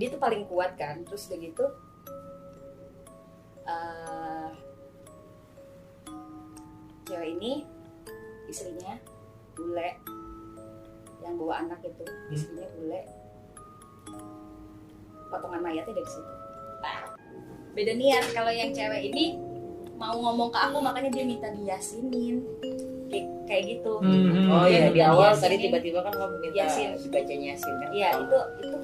dia tuh paling kuat kan. Terus udah gitu cewek ini istrinya bule, yang bawa anak itu istrinya bule, potongan mayatnya dari situ. Beda niat. Kalau yang cewek ini mau ngomong ke aku, makanya dia minta diyasinin kayak gitu. Oh iya, di awal diyasinin. tadi tiba-tiba kan kamu minta Yasin. dibacanya Yasin kan? Iya, itu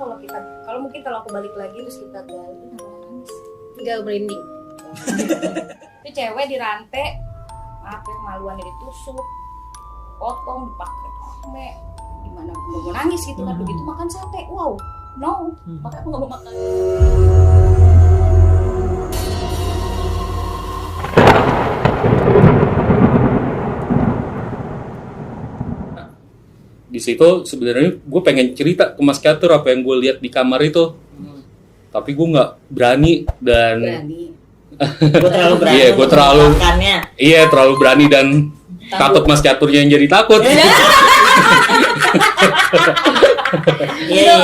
kalau mungkin kalau aku balik lagi terus kita gali, kenapa nangis? Tinggal merinding. Itu cewek dirantai, maaf ya, kemaluannya ditusuk, potong, dipakai rame, gimana mau nangis gitu kan. Begitu makan sate, wow, no, makanya aku nggak mau makan. Di situ sebenarnya gue pengen cerita ke Mas Catur apa yang gue lihat di kamar itu, tapi gue nggak berani dan Gue terlalu berani. Iya, gue terlalu makannya. Iya, terlalu berani dan takut Mas Caturnya yang jadi takut. Iya.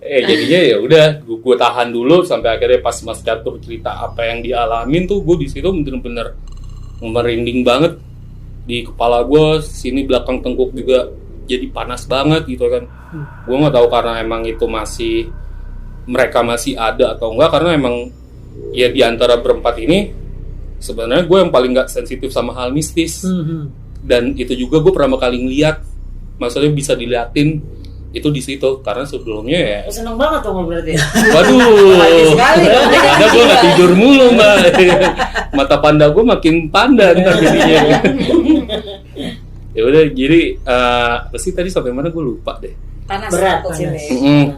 Jadinya ya udah gue tahan dulu sampai akhirnya pas Mas Catur cerita apa yang dialamin tuh, gue di situ bener-bener merinding banget. Di kepala gue sini belakang tengkuk juga jadi panas banget gitu kan. Gue nggak tahu karena emang itu mereka masih ada atau enggak, karena emang ya di antara berempat ini sebenarnya gue yang paling nggak sensitif sama hal mistis. Dan itu juga gue pertama kali ngeliat, maksudnya bisa diliatin itu di situ, karena sebelumnya ya Seneng banget dong berarti. waduh, sekali dong. ada gue nggak tidur mulu mbak, mata panda gue makin panda ntar jadinya. Ya udah, jadi pasti tadi sampai mana gue lupa deh. Panas. Berat takut. sini.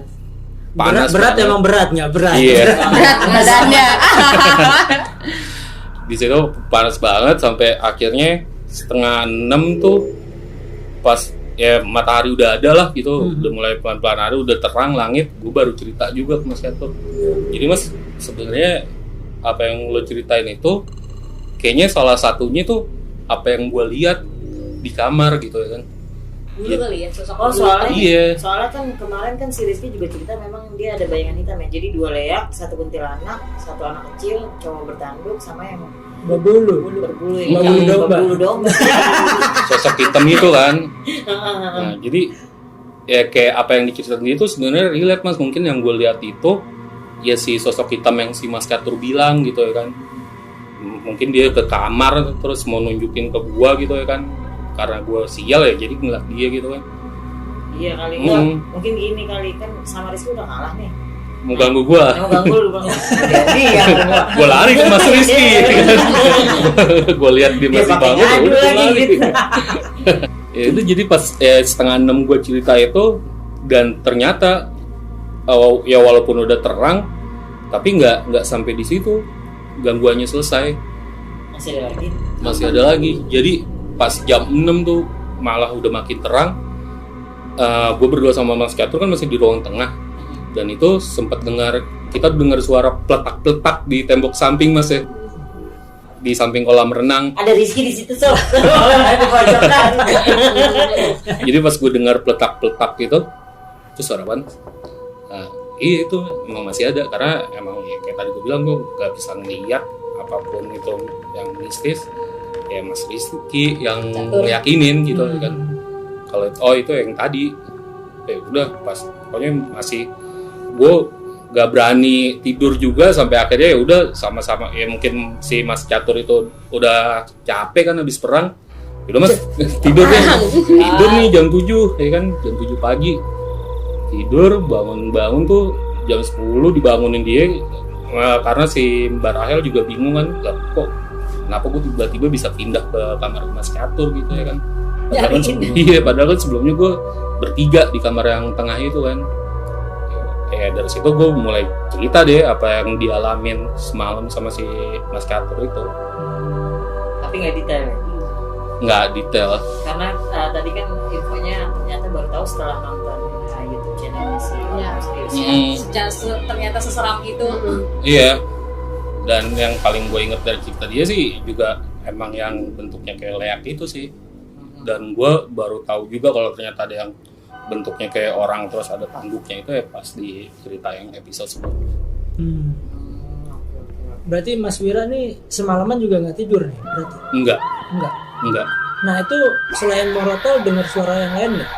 Panas berat banget. emang beratnya berat. Iya. Berat badannya. Di situ panas banget sampai akhirnya 5:30 tuh pas ya matahari udah ada lah gitu, udah mulai pelan-pelan hari, udah terang langit, gue baru cerita juga ke Mas Catur. Jadi Mas, sebenarnya apa yang lo ceritain itu kayaknya salah satunya tuh apa yang gue lihat di kamar gitu ya kan. Dulu kali ya sosok. Oh soalnya, Iya. soalnya kan kemarin kan si Rizky juga cerita memang dia ada bayangan hitam ya. Jadi 2 leak, 1 kuntilanak, 1 anak kecil, cowok bertanduk sama yang Berbulu. berbulu Berbulu domba. berbulu domba. Sosok hitam itu kan. Nah, jadi ya kayak apa yang diceritain itu sebenarnya relate Mas. Mungkin yang gue lihat itu ya si sosok hitam yang si Mas Catur bilang gitu ya kan. Mungkin dia ke kamar terus mau nunjukin ke gua gitu ya kan. Karena gua sial ya jadi ngeliat dia gitu kan. Iya kali enggak. Mungkin gini kali kan sama Rizky udah kalah nih. Mau ganggu gua. Mau ganggu lu bang. Jadi ya. Gua lari ke Mas Rizky. Gua lihat dia masih pakai bangun, ya ngadu udah gua lagi lari. gitu. Ya itu jadi pas 5:30 gua cerita itu, dan ternyata ya walaupun udah terang tapi nggak sampai di situ gangguannya selesai. Masih ada lagi. Jadi pas jam 6 tuh malah udah makin terang. Gue berdua sama Mas Catur kan masih di ruang tengah, dan itu sempat kita dengar suara peletak-peletak di tembok samping Mas ya, di samping kolam renang. Ada Rizky di situ sob. Di pojokan. Jadi pas gue dengar peletak-peletak gitu, itu suara apaan? Iya itu emang masih ada, karena emang ya kayak tadi gue bilang, gue gak bisa ngeliat apapun itu yang mistis. Ya Mas Rizky yang ngeyakinin gitu kan. Kalau itu yang tadi, ya udah pas pokoknya masih gue gak berani tidur juga sampai akhirnya ya udah sama-sama, ya mungkin si Mas Catur itu udah capek kan habis perang. Udah Mas tidur nih jam 7 ya kan, jam 7 pagi tidur, bangun tuh jam 10 dibangunin dia. Karena si Mbak Rahel juga bingung kan, lah kok kenapa gue tiba-tiba bisa pindah ke kamar Mas Catur gitu ya kan. Padahal kan sebelumnya gue bertiga di kamar yang tengah itu kan. Ya dari situ gue mulai cerita deh apa yang dialamin semalam sama si Mas Catur itu. Tapi nggak detail. Nggak detail. Karena tadi kan infonya ternyata baru tahu setelah nonton YouTube channelnya si Ternyata seseram itu. Iya. Dan yang paling gue inget dari cerita dia sih juga emang yang bentuknya kayak leak itu sih. Dan gue baru tahu juga kalau ternyata ada yang bentuknya kayak orang terus ada tanduknya itu ya pas di cerita yang episode sebelumnya. Berarti Mas Wira nih semalaman juga nggak tidur nih berarti? Enggak. Enggak. Nah itu selain Morotol dengar suara yang lain nggak?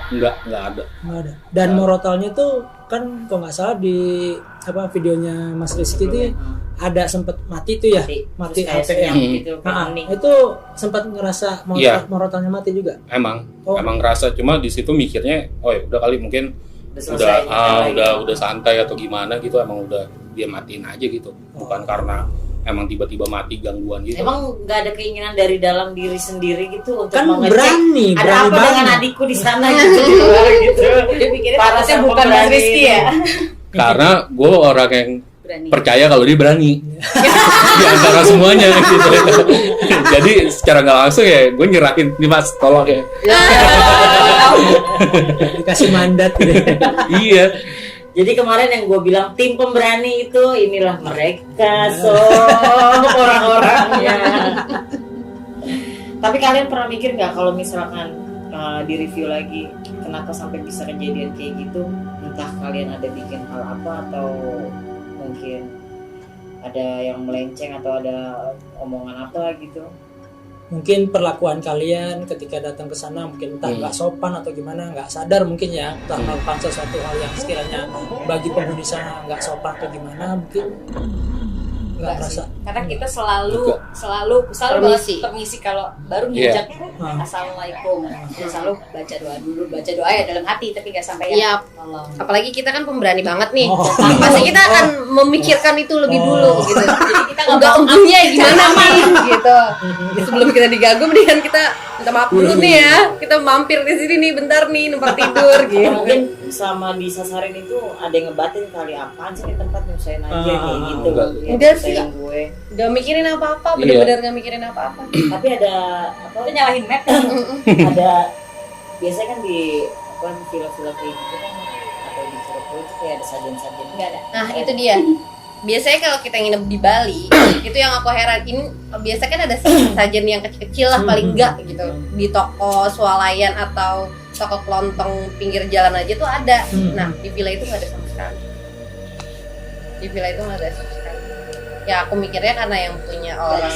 Enggak ada. Nggak ada. Dan Morotolnya tuh kan kalau nggak salah di videonya Mas Rizky itu ada sempat mati tuh ya, mati kayak HP yang. gitu, Nah, kuning. itu sempat ngerasa Morotolnya mati juga. Emang Oh. ngerasa, cuma di situ mikirnya oh ya udah kali mungkin udah santai atau gimana gitu, emang udah dia matiin aja gitu, bukan karena emang tiba-tiba mati gangguan gitu. Emang nggak ada keinginan dari dalam diri sendiri gitu untuk Kan mengecek berani ada apa dengan banget. adikku di sana gitu di luar gitu. Dia pikirnya Para takutnya sang bukan Mas pemberani Rizky ya. Karena gue orang yang Berani. percaya kalau dia berani di antara semuanya gitu. Jadi secara nggak langsung ya gue nyerahin nih Mas tolong ya. Dikasih mandat gitu. Iya. Jadi kemarin yang gue bilang tim pemberani itu inilah mereka orang-orangnya. Tapi kalian pernah mikir nggak kalau misalkan di review lagi kenapa sampai bisa kejadian kayak gitu? Entah kalian ada bikin hal apa atau mungkin ada yang melenceng atau ada omongan apa gitu? Mungkin perlakuan kalian ketika datang ke sana mungkin entah nggak sopan atau gimana, nggak sadar mungkin ya, entah melakukan sesuatu hal yang sekiranya bagi penghuni sana nggak sopan atau gimana, mungkin nggak merasa. Karena kita selalu permisi kalau baru Iya. ngajak assalamualaikum. Ya, selalu baca doa ya dalam hati tapi nggak sampai Iya. tolong. Apalagi kita kan pemberani banget nih. Oh. Pasti kita akan memikirkan itu lebih dulu gitu. Jadi kita Unggah-unggahnya gimana nih gitu. Sebelum kita diganggu mendingan kita minta maaf dulu nih ya. Kita mampir di sini nih bentar nih numpang tidur gitu. Mungkin sama disasarin itu ada yang ngebatin kali, apaan sih ini tempat nyusahin aja kayak gitu. enggak. Ya, Enggak sih. nyusahin gue. Gak mikirin apa-apa, Iya. bener-bener gak mikirin apa-apa. Tapi ada apa? Itu nyalahin map. Ada biasanya kan di villa-villa kayak gitu kan atau di Cirebon itu kayak ada sajian-sajian. Enggak ada. Nah itu dia. Biasanya kalau kita nginep di Bali, itu yang aku heran. Ini biasanya kan ada sajian yang kecil-kecil lah paling enggak gitu. Di toko swalayan atau toko kelontong pinggir jalan aja tuh ada. Nah di villa itu nggak ada sama sekali. Di villa itu nggak ada sama sekali. Ya aku mikirnya karena yang punya orang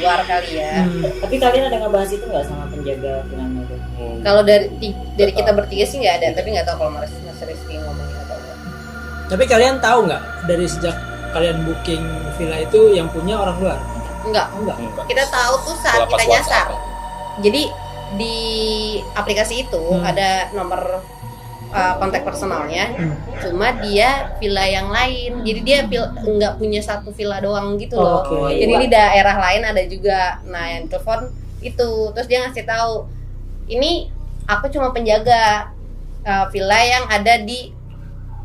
luar kali ya. Tapi kalian ada ngebahas itu nggak sama penjaga villanya itu? Kalau dari kita bertiga sih nggak ada, tapi nggak tahu kalau Mas Rizky ngomongin atau enggak. Tapi kalian tahu nggak dari sejak kalian booking villa itu yang punya orang luar? Enggak. Enggak. Kita tahu tuh saat Lapas kita nyasar. WhatsApp. Jadi di aplikasi itu ada nomor kontak personalnya, cuma dia villa yang lain. Jadi dia nggak punya satu villa doang gitu loh. Oke. Jadi di daerah lain ada juga. Nah yang telepon itu, terus dia ngasih tahu, ini aku cuma penjaga villa yang ada di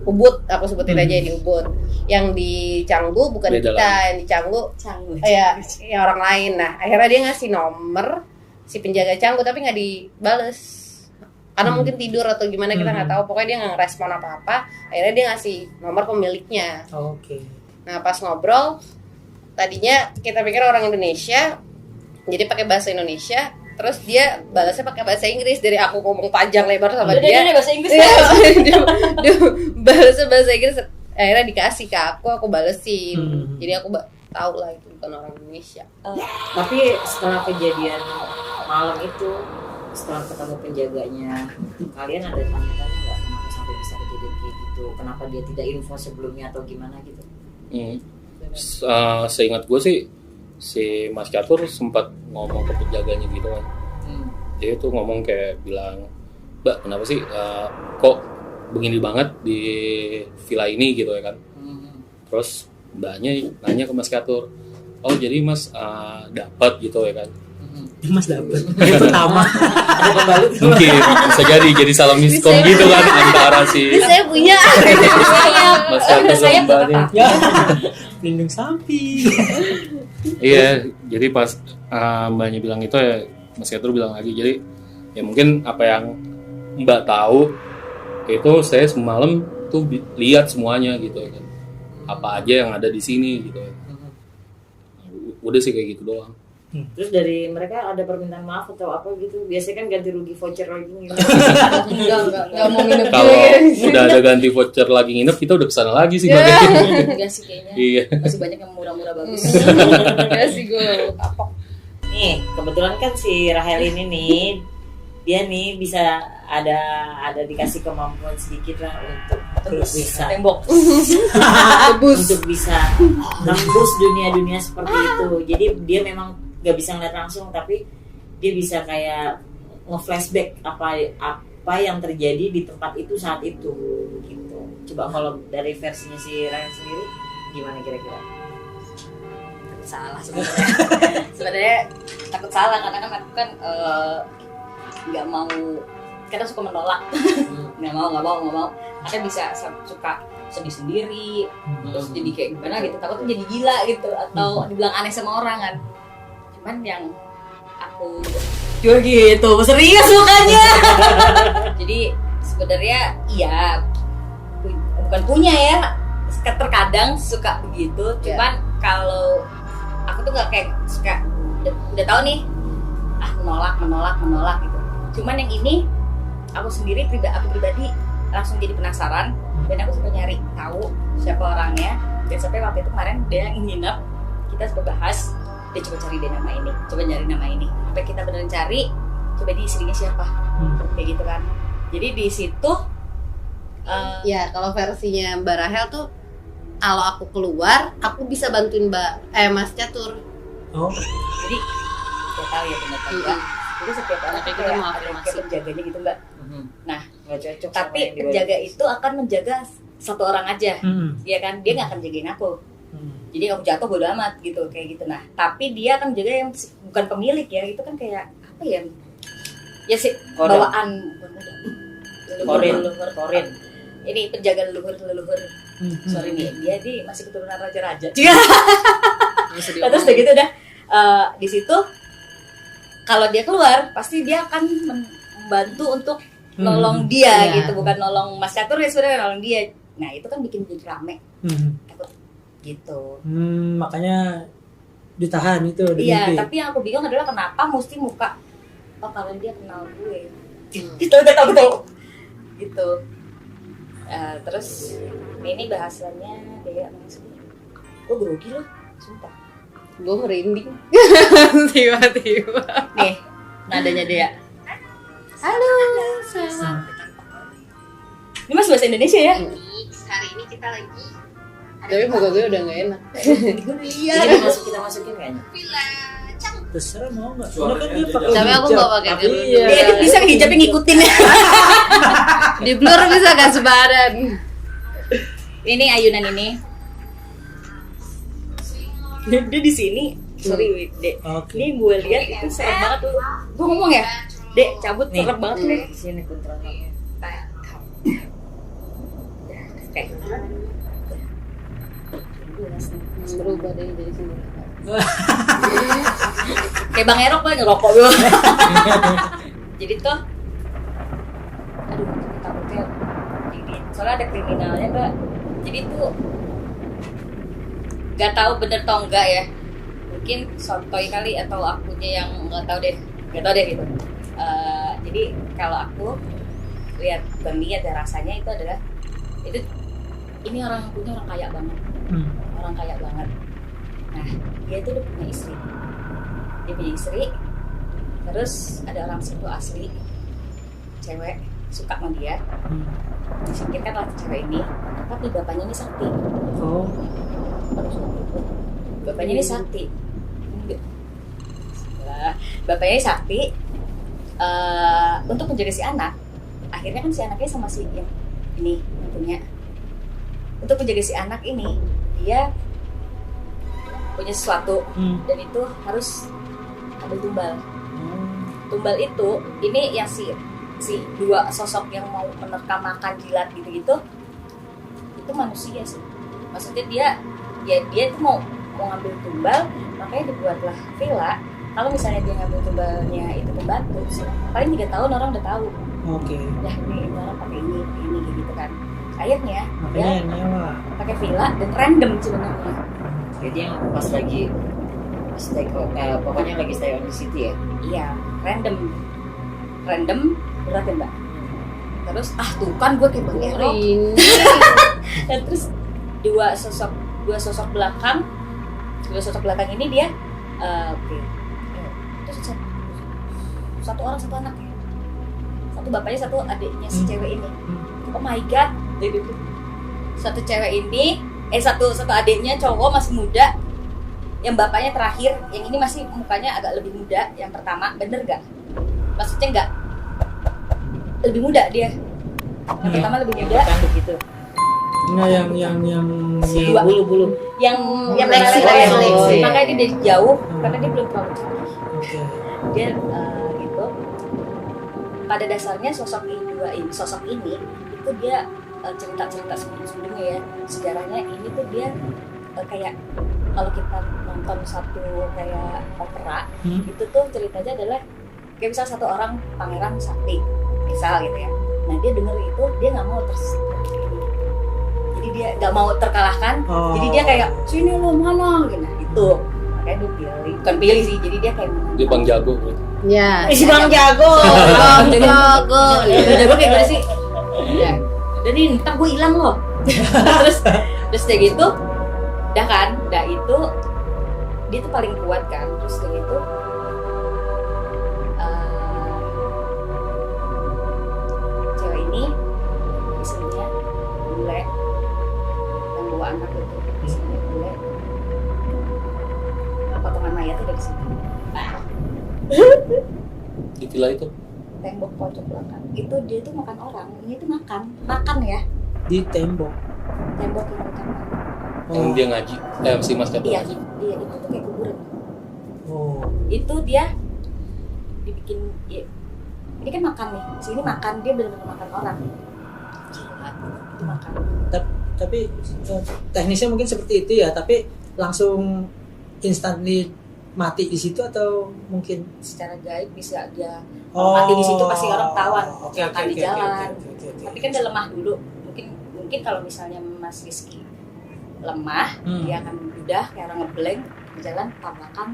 Ubud, aku sebutin aja di Ubud. Yang di Canggu bukan Beda kita, lagi. yang di Canggu Canggu. ya orang lain. Nah akhirnya dia ngasih nomor si penjaga Canggu tapi nggak dibales karena mungkin tidur atau gimana kita nggak tahu. Pokoknya dia nggak ngerespon apa-apa. Akhirnya dia ngasih nomor pemiliknya. Oke. Nah pas ngobrol, tadinya kita pikir orang Indonesia, jadi pakai bahasa Indonesia. Terus dia balasnya pakai bahasa Inggris. Dari aku ngomong panjang lebar sama dia, bahasa Inggris. dia balasnya bahasa Inggris. Akhirnya dikasih ke aku balesin. Jadi aku tahu lah itu bukan orang Indonesia. Tapi setelah kejadian malam itu, setelah ketemu penjaganya, kalian ada tanya-tanya nggak kenapa sampai bisa kejadian kayak gitu? Kenapa dia tidak info sebelumnya atau gimana gitu? Seingat gue sih si Mas Catur sempat ngomong ke penjaganya gitu kan. Dia tuh ngomong kayak bilang, Mbak kenapa sih kok begini banget di villa ini gitu ya kan. Terus mbaknya nanya ke Mas Catur, oh jadi Mas dapat gitu ya kan. Mas dapet yang pertama. Ada pembalut Mungkin bisa jadi salah miskom gitu kan antara si Saya punya. Mas Catur sama mbaknya. Ya. Lindung sapi. Iya, jadi pas mbaknya bilang itu ya Mas Catur bilang lagi, jadi ya mungkin apa yang Mbak tahu itu saya semalam tuh lihat semuanya gitu ya kan. Apa aja yang ada di sini gitu ya. Udah sih kayak gitu doang. Terus dari mereka ada permintaan maaf atau apa gitu? Biasanya kan ganti rugi voucher lagi gitu. Enggak mau nginep Kalau dulu. udah ada ganti voucher lagi nginep, kita udah kesana lagi sih makanya. Enggak sih kayaknya. Iya. Masih banyak yang murah-murah bagus. Enggak sih gue. Kapok. Nih, kebetulan kan si Rahel ini nih, dia nih bisa ada dikasih kemampuan sedikit lah untuk bisa Tembok. untuk bisa nembus dunia-dunia seperti itu. Jadi dia memang gak bisa ngeliat langsung, tapi dia bisa kayak nge-flashback apa yang terjadi di tempat itu saat itu gitu. Coba kalau dari versinya si Ryan sendiri gimana kira-kira? Salah sebenarnya. Sebenarnya takut salah karena kan aku kan nggak mau, kita suka menolak. nggak mau. Akhirnya bisa suka sedih sendiri, terus jadi kayak gimana gitu, takutnya jadi gila gitu atau dibilang aneh sama orang kan. Cuman yang aku jujur gitu, serius mukanya. Jadi sebenarnya iya, bukan punya ya, terkadang suka begitu. Cuman kalau aku tuh nggak kayak suka udah tahu nih, menolak gitu. Cuman yang ini aku pribadi langsung jadi penasaran dan aku suka nyari tahu siapa orangnya. Dan sampai waktu itu kemarin dia nginep, kita coba bahas, dia coba cari dia nama ini, coba nyari nama ini. Sampai kita beneran cari, coba di istrinya siapa, kayak gitu kan. Jadi di situ Ya kalau versinya Mbak Rahel tuh, kalau aku keluar, aku bisa bantuin Mas Catur. Oh, jadi nggak tahu ya benar enggak. Jadi setiap orang Tapi itu kita kayak mau ada afirmasi. kayak penjaganya gitu mbak. Nah, Nggak cocok. tapi penjaga itu akan menjaga satu orang aja, ya kan? Dia nggak akan jagain aku. Jadi aku jatuh bodo amat gitu, kayak gitu. Nah, tapi dia akan menjaga yang bukan pemilik ya, itu kan kayak apa ya? Ya sih bawaan Korin. Ini penjaga leluhur. Sorry nih, dia masih keturunan raja-raja. Terus udah gitu dah. Di situ kalau dia keluar pasti dia akan membantu untuk nolong dia Iya. gitu, bukan nolong Mas Catur ya, sebenarnya nolong dia. Nah itu kan bikin jadi rame, takut gitu. Makanya ditahan itu di Iya, mimpi. tapi yang aku bingung adalah kenapa mesti muka kalau dia kenal gue. Gitu gitu. Terus ini bahasannya dia maksudnya gue grogi loh, sumpah. Gue merinding. Tiba-tiba. Nih, nadanya dia. Halo, selamat. Ini mas bahasa Indonesia ya? Hari ini kita lagi. Tapi muka gue udah nggak enak. Iya. Jadi kita masukin kayaknya. Terserah mau nggak? Soalnya kan dia pakai Tapi aku hijab. nggak pakai hijab. Iya. Dia bisa hijabnya ngikutin ya. Di blur bisa gak sebadan? Ini ayunan ini. Dia di sini. Sorry, Dek. Oke. Ini gue lihat itu serem banget tuh. Gue ngomong ya, Dek, cabut Nih. serem banget deh. Di sini kontrolnya. Kayak Berubah deh dari sini. kayak Bang Erok banget ngerokok gue. Jadi tuh, aduh takutnya ini. Soalnya ada kriminalnya mbak. Jadi tuh nggak tahu bener atau enggak ya. Mungkin sotoy kali atau akunya yang nggak tahu deh gitu. Jadi kalau aku lihat ya rasanya itu adalah ini orang punya orang kaya banget. Orang kaya banget. Nah, dia itu udah punya istri. Dia punya istri. Terus ada orang situ asli, cewek suka sama dia. Disingkirkanlah cewek ini. Tapi bapaknya ini sakti. Oh. Bapaknya ini sakti. Bapaknya ini sakti. Untuk menjaga si anak. Akhirnya kan si anaknya sama si yang ini yang punya. Untuk menjaga si anak ini, dia punya sesuatu dan itu harus ambil tumbal. Tumbal itu ini yang si dua sosok yang mau menerkam makan jilat gitu itu manusia sih. Maksudnya dia itu mau ngambil tumbal, makanya dibuatlah villa. Kalau misalnya dia ngambil tumbalnya itu pembantu, paling 3 tahun orang udah tahu. Oke. Ya ini orang pakai ini kayak gitu kan. Akhirnya Makanya yang nyewa. pakai villa dan random sebenarnya. Jadi yang pas lagi pokoknya lagi stay on the city ya. Iya, random berat ya mbak. Terus tuh kan gue kayak Bang Ero. Dan terus dua sosok belakang ini dia oke. Terus satu orang satu anak ya, satu bapaknya satu adiknya si cewek ini. Oh my god, satu cewek ini satu adiknya cowok masih muda, yang bapaknya terakhir, yang ini masih mukanya agak lebih muda, yang pertama. Bener gak? Maksudnya enggak lebih muda dia, yang pertama lebih muda Kan begitu. Nah, yang Si Dua. bulu-bulu. yang Lexi. makanya dia dari jauh karena dia belum terlalu cantik. Oke. Dia gitu. Pada dasarnya sosok ini itu dia cerita sebelumnya ya, sejarahnya ini tuh dia kayak kalau kita nonton satu kayak opera, itu tuh ceritanya adalah kayak misal satu orang pangeran sakti misal gitu ya. Nah dia denger itu dia nggak mau jadi dia nggak mau terkalahkan. Jadi dia kayak sini lo mana gitu. Nah itu makanya dia bukan pilih sih, jadi dia kayak Dia Bang Jago gitu. Ya. Si Bang Jago. Jago. Jago kayak gimana sih? Udah nih, ntar gue hilang loh. terus kayak gitu, udah itu dia tuh paling kuat kan. Terus kayak gitu, cewek ini istrinya bule yang bawa anak itu, istrinya bule. Potongan mayatnya dari situ. Di villa itu. Tembok pojok belakang itu dia tuh makan orang, ini tuh makan ya, Di tembok. tembok yang kamar. Yang dia ngaji. Si Mas Kato Iya, ngaji. iya itu tuh kayak kuburan. Oh. Itu dia dibikin ya, ini kan makan nih, sini makan, dia benar-benar makan orang. Gila, itu makan. Tapi teknisnya mungkin seperti itu ya, tapi langsung instantly mati di situ atau mungkin Secara gaib bisa dia mati di situ pasti orang ketahuan, Oke, makan di jalan. oke. Tapi kan dia lemah dulu. Mungkin kalau misalnya Mas Rizky lemah, dia akan mudah kayak orang ngeblank di jalan tabrakan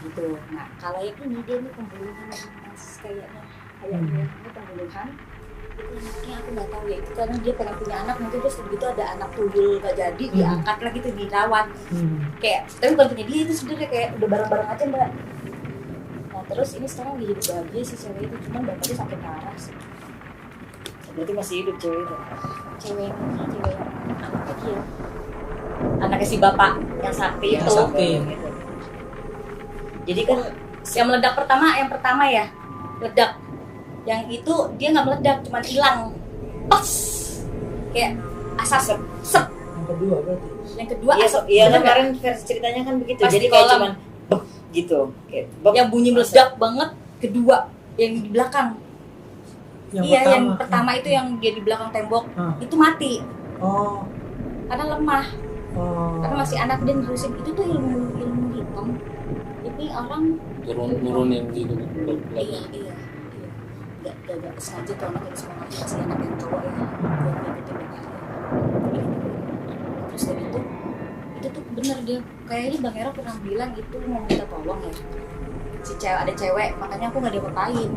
gitu. Nah kalau yang ini dia nih pembunuhan Mas kayaknya ini pembunuhan. Itu anaknya aku nggak tahu ya, itu karena dia pengen punya anak, mungkin terus begitu ada anak tuyul gak jadi diangkat lagi tuh dirawat kayak, tapi bukan punya dia, itu sebenarnya kayak udah bareng-bareng aja mbak. Nah terus ini sekarang dia hidup bahagia sih cewek itu, cuman bapaknya sakit parah sih. Berarti masih hidup cewek itu. Cewek anak kecil, anaknya si bapak yang sakti Yang itu. sakti. Gitu. Jadi kan yang meledak yang pertama ya meledak, yang itu dia nggak meledak, cuma hilang pas kayak asap sep. Yang kedua berarti. Yang kedua Iya, asap. iya Bener nggak? kemarin versi ceritanya kan begitu. Pas Jadi di kayak kolam. cuman gitu. Kayak bek. Yang bunyi meledak banget kedua yang di belakang. Yang pertama itu yang dia di belakang tembok itu mati Oh. karena lemah, Oh. karena masih anak dan terusin itu tuh ilmu hitam. Ini orang Turun yang di iya nggak sengaja tuh anak yang semangat si anak yang cowok ya buat nyakitin dia. Terus dari itu tuh bener dia kayaknya Bang Era pernah bilang itu mau minta tolong ya si cewek, ada cewek, makanya aku nggak diapa-apain.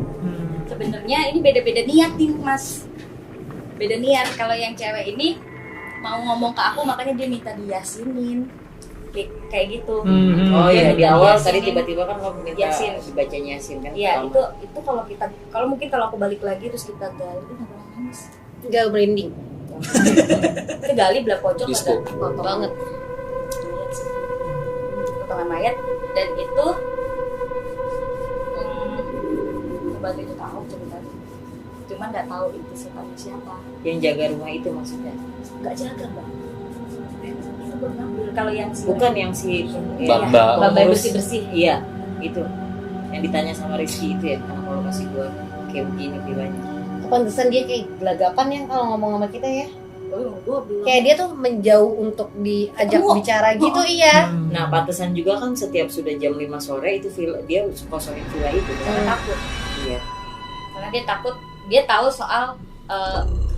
Sebenarnya ini beda-beda niat nih mas, beda niat. Kalau yang cewek ini mau ngomong ke aku makanya dia minta diyasinin kayak gitu. Oh iya, di awal Yasin. tadi tiba-tiba kan kamu minta Yasin. dibacanya Yasin kan. Iya itu kalau mungkin kalau aku balik lagi terus kita gali itu nggak bakal nangis. Gal branding. Kita gali belah pojok Disco. ada foto Banget. mayat sih, potongan mayat dan itu Batu itu tahu ceritanya, cuman nggak tahu itu setannya siapa. Yang jaga rumah itu maksudnya. Nggak jaga mbak. Itu baru ngambil. Kalau yang si Bukan yang si Baba. Baba pengurus. bersih. Iya, itu. Yang ditanya sama Rizky itu ya, karena kalau kasih gua kayak begini bilangnya. Pantesan dia kayak gelagapan yang kalau ngomong sama kita ya. Gua bilang. Kayak dia tuh menjauh untuk diajak Ketemu. bicara gitu iya. Nah, pantesan juga kan setiap sudah jam 5 sore itu dia kosongin villa itu Karena kan. takut. Iya. Karena dia takut, dia tahu soal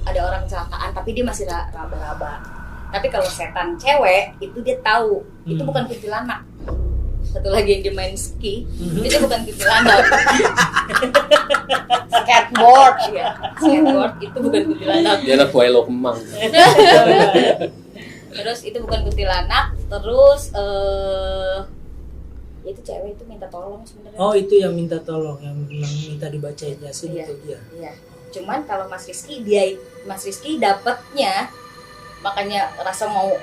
ada orang kecelakaan, tapi dia masih raba-raba. Tapi kalau setan cewek itu dia tahu, itu bukan kuntilanak, satu lagi yang dia main ski, itu bukan kuntilanak. Skateboard. Iya, skateboard itu bukan kuntilanak. Dia anak Wailo Kemang. Terus itu bukan kuntilanak, terus itu cewek itu minta tolong sebenarnya. Oh, itu yang minta tolong, yang minta dibacain Yasin Iya. itu dia. Iya. Cuman kalau Mas Rizky dapatnya, makanya rasa mau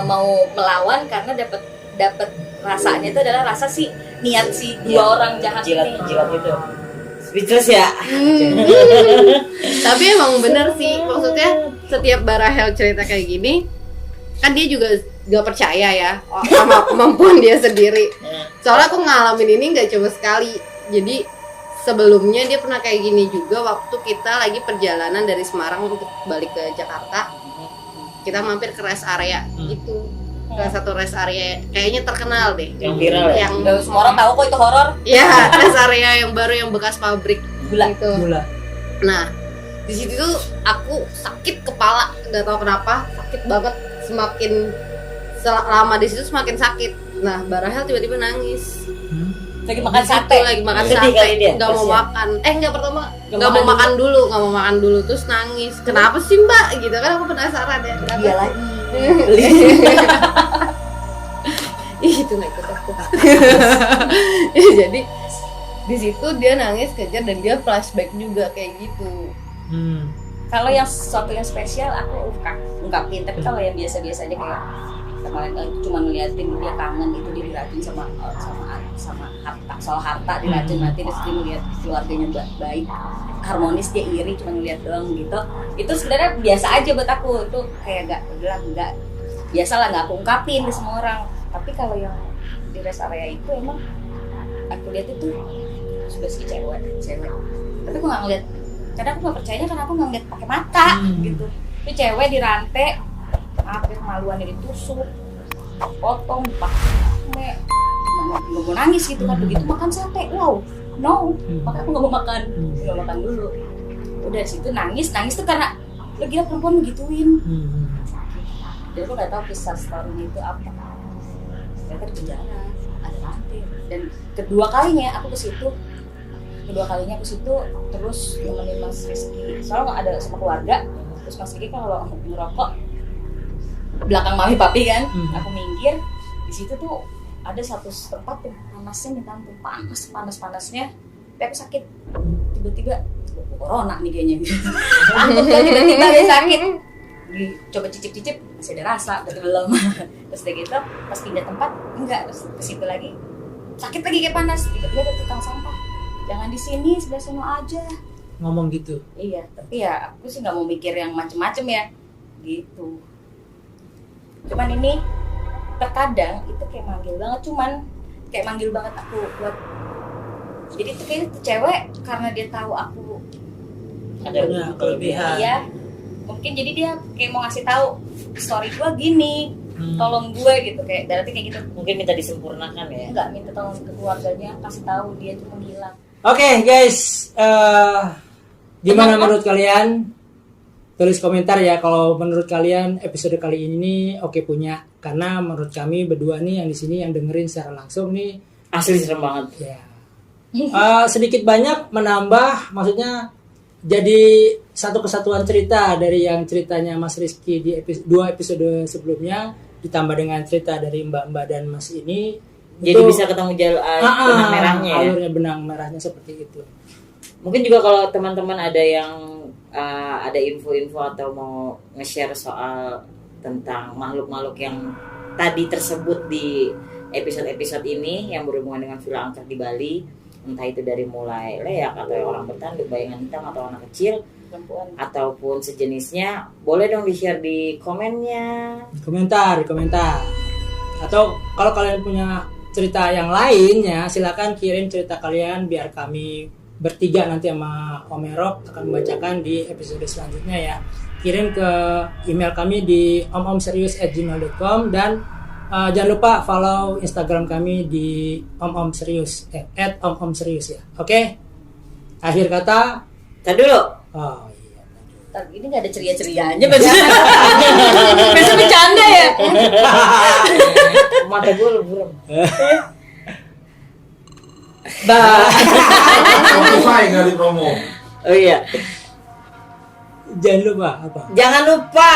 mau melawan karena dapat rasanya itu adalah rasa si niat si dua orang jahat ini. Jilat itu speechless ya. Tapi emang bener sih, maksudnya setiap Barahel cerita kayak gini kan dia juga gak percaya ya sama kemampuan dia sendiri. Soalnya aku ngalamin ini gak cuma sekali. Jadi sebelumnya dia pernah kayak gini juga waktu kita lagi perjalanan dari Semarang untuk balik ke Jakarta. Kita mampir ke rest area gitu. Salah satu rest area kayaknya terkenal deh. Yang viral ya. Yang Nggak semua orang tahu kok itu horor. ya rest area yang baru yang bekas pabrik Gula. gitu. Gula. Nah, di situ tuh aku sakit kepala, nggak tahu kenapa, sakit banget. Semakin lama di situ semakin sakit. Nah, Barahel tiba-tiba nangis. Lagi makan Di situ sate. lagi makan Sedih sate, kali dia, nggak mau kasihan. makan. Nggak pertama Nggak nggak mau makan makan dulu, terus nangis. Kenapa sih Mbak? Gitu kan aku penasaran ya. Kenapa? Dia lagi. Ih, itu nggak ikut aku. Jadi di situ dia nangis kejar dan dia flashback juga kayak gitu. Kalau yang sesuatu yang spesial aku ungkapin, tapi kalau yang biasa-biasa aja kayak kemarin cuma ngeliatin dia kangen itu dia diracun sama harta, soal harta diracun nanti terus dia ngeliat keluarganya baik harmonis, dia iri cuma ngeliat doang gitu. Itu sebenarnya biasa aja buat aku, itu kayak nggak biasa lah, nggak aku ungkapin ke semua orang. Tapi kalau yang di rest area itu emang aku lihat itu sudah si cewek tapi aku nggak ngeliat, karena aku nggak percayanya karena aku nggak ngeliat pakai mata gitu. Itu cewek dirantai, apa kemaluannya ditusuk, potong, dipakai, gimana nggak mau nangis gitu kan. Begitu makan sate, wow, no, makanya aku nggak mau makan, nggak makan dulu. Udah di situ nangis tuh karena lo gila perempuan begituin. Jadi aku nggak tahu kisah story itu apa. Ternyata di penjara ada rantai. Dan kedua kalinya aku ke situ terus nemenin Mas Rizky, soalnya nggak ada sama keluarga. Terus Mas Rizky kan kalau ngerokok belakang mami papi kan, aku minggir. Di situ tuh ada satu tempat yang panasnya minta ampun, panas-panasnya, tapi aku sakit tiba-tiba corona nih kayaknya gitu. Aku kan tiba-tiba dia sakit, coba cicip-cicip masih ada rasa, betul belum. Terus udah gitu pas pindah tempat enggak, terus ke situ lagi sakit lagi kayak panas, tiba-tiba ada tukang sampah, jangan di sini, sebelah sana aja. Ngomong gitu. Iya, tapi ya aku sih nggak mau mikir yang macem-macem ya, gitu. Cuman ini terkadang itu kayak manggil banget aku buat. Jadi itu kayak itu cewek karena dia tahu aku Ada kelebihan. iya, mungkin jadi dia kayak mau ngasih tahu story gue gini, tolong gue gitu, kayak berarti kayak gitu. Mungkin minta disempurnakan ya. Enggak minta tolong ke keluarganya, kasih tahu dia tuh menghilang. Oke, guys, gimana menurut kalian? Tulis komentar ya kalau menurut kalian episode kali ini oke punya, karena menurut kami berdua nih yang di sini yang dengerin secara langsung nih Asli serem banget. ya sedikit banyak menambah, maksudnya jadi satu kesatuan cerita dari yang ceritanya Mas Rizky di dua episode sebelumnya ditambah dengan cerita dari Mbak dan Mas ini. Jadi bisa ketemu jalur benang merahnya ya. Alurnya benang merahnya seperti itu. Mungkin juga kalau teman-teman ada yang ada info-info atau mau nge-share soal tentang makhluk-makhluk yang tadi tersebut di episode-episode ini yang berhubungan dengan villa angker di Bali, entah itu dari mulai leak atau orang bertanduk, bayangan hitam atau anak kecil Perempuan. ataupun sejenisnya, boleh dong di-share di komennya. Komentar. Atau kalau kalian punya cerita yang lainnya, silakan kirim cerita kalian biar kami bertiga nanti sama Om Erok akan membacakan di episode selanjutnya ya. Kirim ke email kami di omomserius@gmail.com dan jangan lupa follow Instagram kami di omomserius @omomserius ya. Oke. Akhir kata. Tadi dulu. Oh iya. Ntar ini nggak ada ceria-cerianya, biasa bercanda ya. Mata gue lu buram. Spotify nggak di promo. Oh iya. Jangan lupa apa? Jangan lupa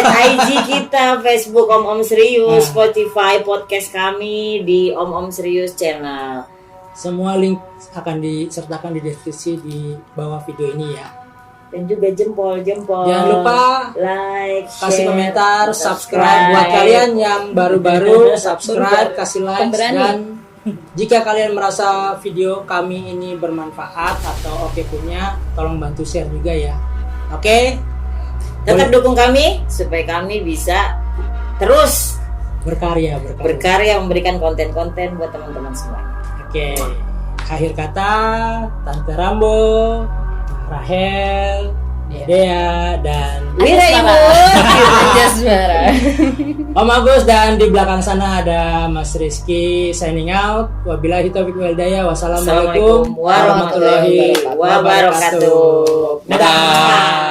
IG kita, Facebook Om Serius, Spotify podcast kami di Om Serius channel. Semua link akan disertakan di deskripsi di bawah video ini ya. Dan juga jempol. Jangan lupa like, kasih share, komentar, subscribe buat kalian yang baru-baru, subscribe, kasih like, dan jika kalian merasa video kami ini bermanfaat atau oke punya, tolong bantu share juga ya. Oke. Tetap dukung kami supaya kami bisa terus berkarya memberikan konten-konten buat teman-teman semua. Oke. Akhir kata, Tante Rambo, Rahel, Dea, dan Wira Ibu. Jasmara. Om Agus, dan di belakang sana ada Mas Rizky signing out. Wabillahi taufiq wal hidayah. Wassalamualaikum Assalamualaikum warahmatullahi wabarakatuh. Dadah.